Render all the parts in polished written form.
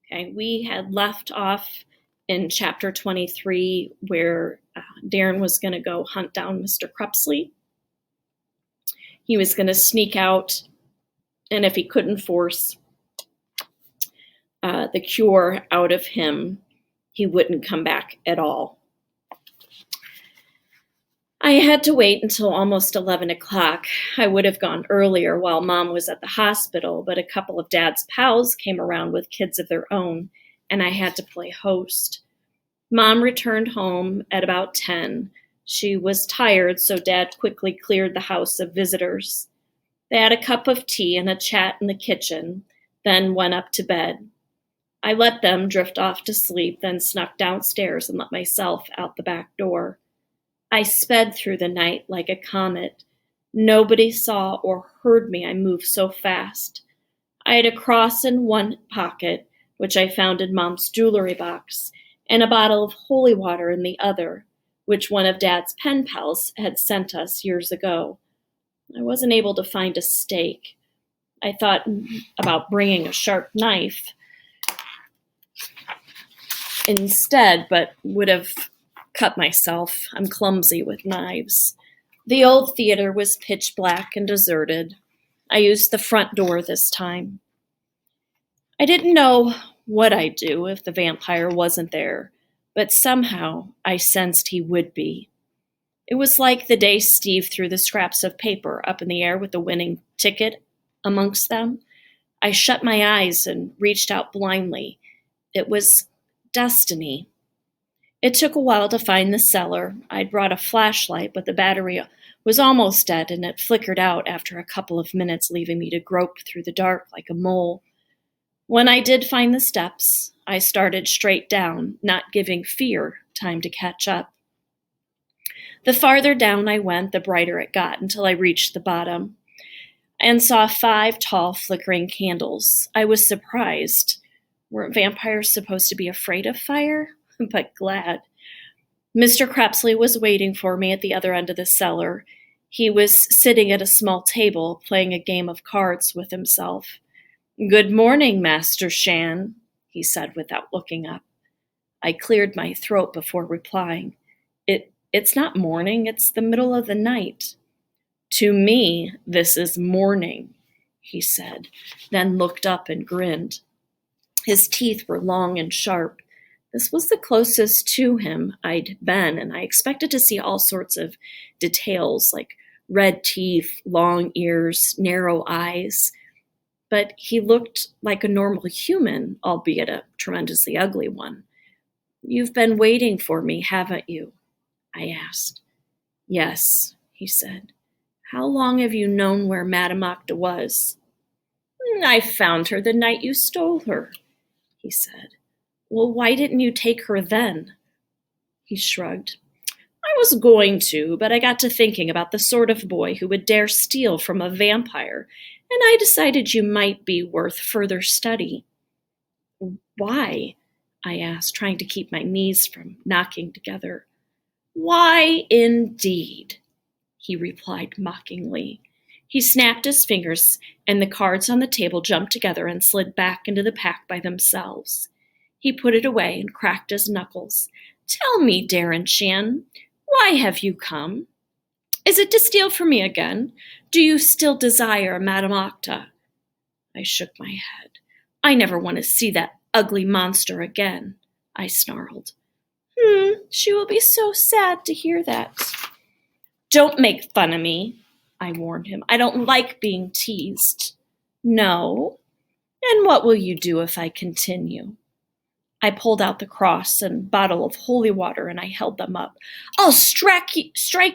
Okay, we had left off in chapter 23 where Darren was going to go hunt down Mr. Crupsley. He was going to sneak out, and if he couldn't force the cure out of him, he wouldn't come back at all. I had to wait until almost 11 o'clock. I would have gone earlier while Mom was at the hospital, but a couple of Dad's pals came around with kids of their own, and I had to play host. Mom returned home at about 10. She was tired, so Dad quickly cleared the house of visitors. They had a cup of tea and a chat in the kitchen, then went up to bed. I let them drift off to sleep, then snuck downstairs and let myself out the back door. I sped through the night like a comet. Nobody saw or heard me. I moved so fast. I had a cross in one pocket, which I found in Mom's jewelry box, and a bottle of holy water in the other, which one of Dad's pen pals had sent us years ago. I wasn't able to find a stake. I thought about bringing a sharp knife instead, but would have cut myself. I'm clumsy with knives. The old theater was pitch black and deserted. I used the front door this time. I didn't know what I'd do if the vampire wasn't there, but somehow I sensed he would be. It was like the day Steve threw the scraps of paper up in the air with the winning ticket amongst them. I shut my eyes and reached out blindly. It was destiny. It took a while to find the cellar. I'd brought a flashlight, but the battery was almost dead, and it flickered out after a couple of minutes, leaving me to grope through the dark like a mole. When I did find the steps, I started straight down, not giving fear time to catch up. The farther down I went, the brighter it got, until I reached the bottom and saw 5 tall, flickering candles. I was surprised. Weren't vampires supposed to be afraid of fire? But glad. Mr. Crupsley was waiting for me at the other end of the cellar. He was sitting at a small table, playing a game of cards with himself. "Good morning, Master Shan," he said without looking up. I cleared my throat before replying. It's not morning, it's the middle of the night." "To me, this is morning," he said, then looked up and grinned. His teeth were long and sharp. This was the closest to him I'd been, and I expected to see all sorts of details like red teeth, long ears, narrow eyes. But he looked like a normal human, albeit a tremendously ugly one. "You've been waiting for me, haven't you?" I asked. "Yes," he said. "How long have you known where Madame Octa was?" "I found her the night you stole her," he said. "Well, why didn't you take her then?" He shrugged. "I was going to, but I got to thinking about the sort of boy who would dare steal from a vampire, and I decided you might be worth further study." "Why?" I asked, trying to keep my knees from knocking together. "Why, indeed?" he replied mockingly. He snapped his fingers, and the cards on the table jumped together and slid back into the pack by themselves. He put it away and cracked his knuckles. "Tell me, Darren Shan, why have you come? Is it to steal from me again? Do you still desire Madame Octa?" I shook my head. "I never want to see that ugly monster again," I snarled. She will be so sad to hear that." "Don't make fun of me," I warned him. "I don't like being teased." "No? And what will you do if I continue?" I pulled out the cross and bottle of holy water, and I held them up. "I'll strike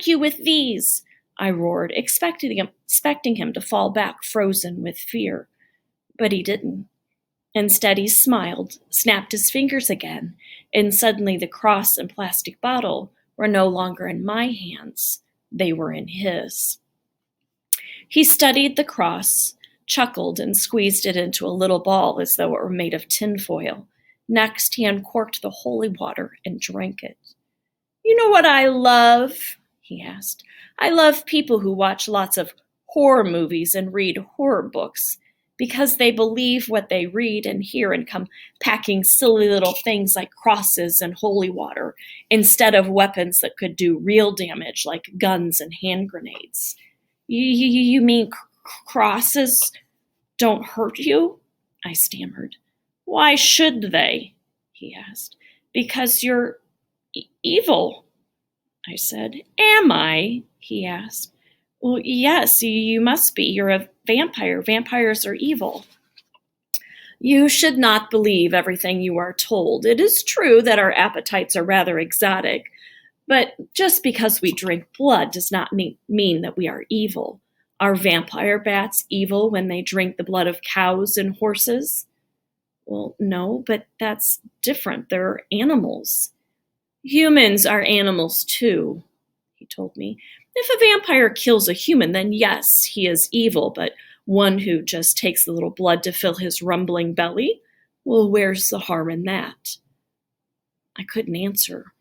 you with these," I roared, expecting him to fall back frozen with fear. But he didn't. Instead, he smiled, snapped his fingers again, and suddenly the cross and plastic bottle were no longer in my hands. They were in his. He studied the cross, chuckled, and squeezed it into a little ball as though it were made of tinfoil. Next, he uncorked the holy water and drank it. "You know what I love?" he asked. "I love people who watch lots of horror movies and read horror books, because they believe what they read and hear and come packing silly little things like crosses and holy water instead of weapons that could do real damage like guns and hand grenades. You mean crosses don't hurt you? I stammered. Why should they? He asked. Because you're evil, I said. Am I? He asked. Well, yes, you must be. You're a vampire. Vampires are evil. You should not believe everything you are told. It is true that our appetites are rather exotic, but just because we drink blood does not mean that we are evil. Are vampire bats evil when they drink the blood of cows and horses? Well, no, but that's different. They're animals. Humans are animals too, he told me. If a vampire kills a human, then yes, he is evil, but one who just takes a little blood to fill his rumbling belly, well, where's the harm in that? I couldn't answer.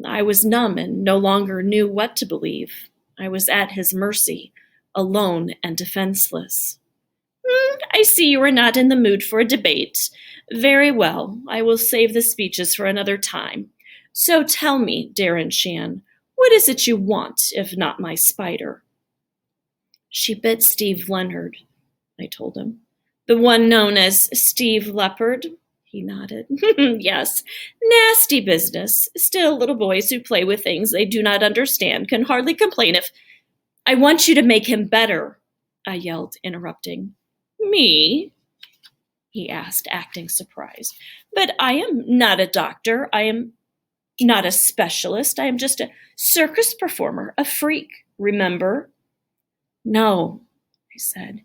I was numb and no longer knew what to believe. I was at his mercy, alone and defenseless. I see you are not in the mood for a debate. Very well, I will save the speeches for another time. So tell me, Darren Shan, what is it you want, if not my spider? She bit Steve Leonard, I told him. The one known as Steve Leopard? He nodded. Yes, nasty business. Still, little boys who play with things they do not understand can hardly complain if... I want you to make him better, I yelled, interrupting. Me? He asked, acting surprised. But I am not a doctor. I am not a specialist. I am just a circus performer, a freak, remember? No, I said.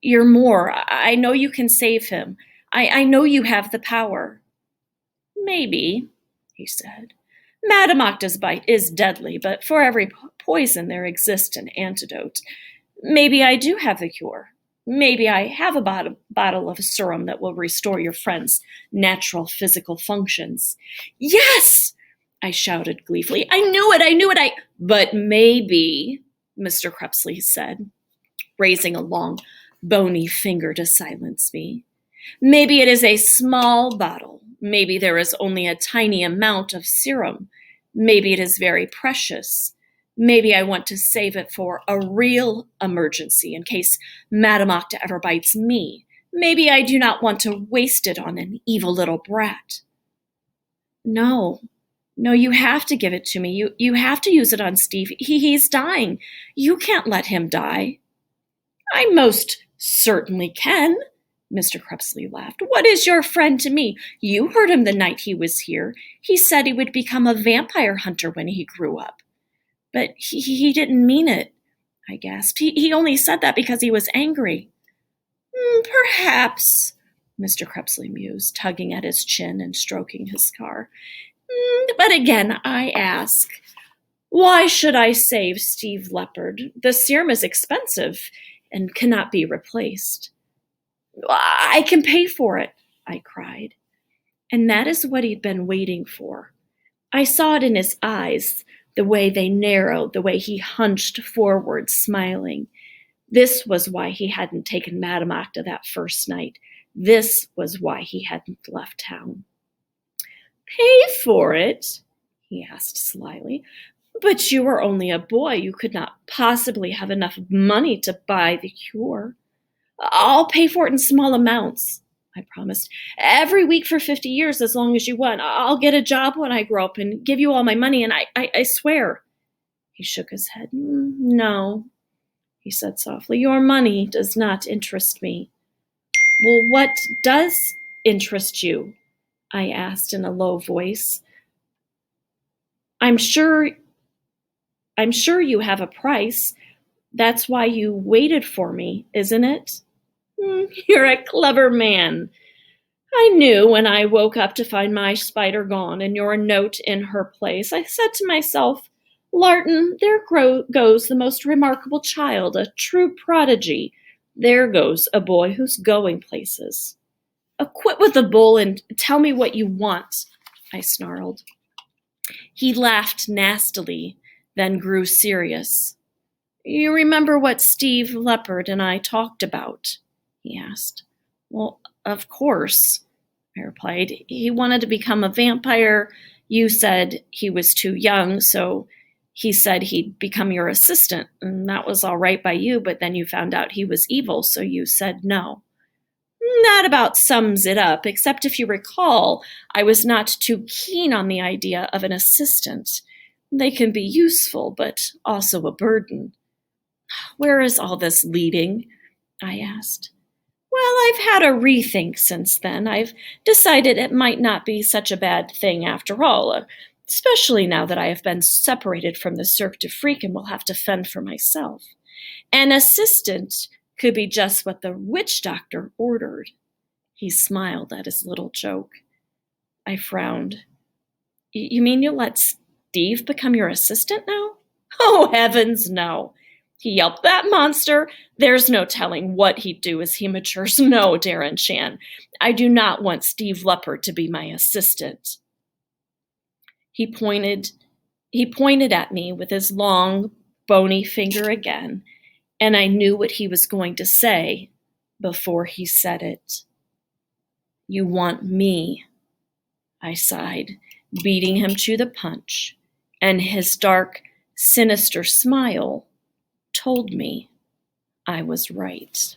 You're more. I know you can save him. I know you have the power. Maybe, he said. Madame Octa's bite is deadly, but for every poison there exists an antidote. Maybe I do have the cure. Maybe I have a bottle of a serum that will restore your friend's natural physical functions. Yes! I shouted gleefully. I knew it. But maybe, Mr. Crepsley said, raising a long, bony finger to silence me. Maybe it is a small bottle. Maybe there is only a tiny amount of serum. Maybe it is very precious. Maybe I want to save it for a real emergency in case Madame Octa ever bites me. Maybe I do not want to waste it on an evil little brat. No, you have to give it to me. You have to use it on Steve. He's dying. You can't let him die. I most certainly can, Mr. Crepsley laughed. What is your friend to me? You heard him the night he was here. He said he would become a vampire hunter when he grew up. But he didn't mean it, I gasped. He only said that because he was angry. Perhaps, Mr. Crepsley mused, tugging at his chin and stroking his scar. But again, I ask, why should I save Steve Leopard? The serum is expensive and cannot be replaced. I can pay for it, I cried. And that is what he'd been waiting for. I saw it in his eyes, the way they narrowed, the way he hunched forward, smiling. This was why he hadn't taken Madame Octa that first night. This was why he hadn't left town. Pay for it? He asked slyly. But you are only a boy. You could not possibly have enough money to buy the cure. I'll pay for it in small amounts, I promised. Every week for 50 years, as long as you want. I'll get a job when I grow up and give you all my money, and I swear. He shook his head. No, he said softly. Your money does not interest me. Well, what does interest you? I asked in a low voice. I'm sure you have a price. That's why you waited for me, isn't it? You're a clever man. I knew when I woke up to find my spider gone and your note in her place. I said to myself, Larton, there goes the most remarkable child, a true prodigy. There goes a boy who's going places. Quit with the bull and tell me what you want, I snarled. He laughed nastily, then grew serious. You remember what Steve Leopard and I talked about? he asked. Well, of course, I replied. He wanted to become a vampire. You said he was too young, so he said he'd become your assistant, and that was all right by you, but then you found out he was evil, so you said no. That about sums it up, except if you recall, I was not too keen on the idea of an assistant. They can be useful, but also a burden. Where is all this leading? I asked. Well, I've had a rethink since then. I've decided it might not be such a bad thing after all, especially now that I have been separated from the Cirque du Freak and will have to fend for myself. An assistant could be just what the witch doctor ordered. He smiled at his little joke. I frowned. You mean you'll let Steve become your assistant now? Oh, heavens, no. He yelped, that monster! There's no telling what he'd do as he matures. No, Darren Chan. I do not want Steve Leopard to be my assistant. He pointed at me with his long, bony finger again, and I knew what he was going to say before he said it. You want me, I sighed, beating him to the punch, and his dark, sinister smile told me I was right.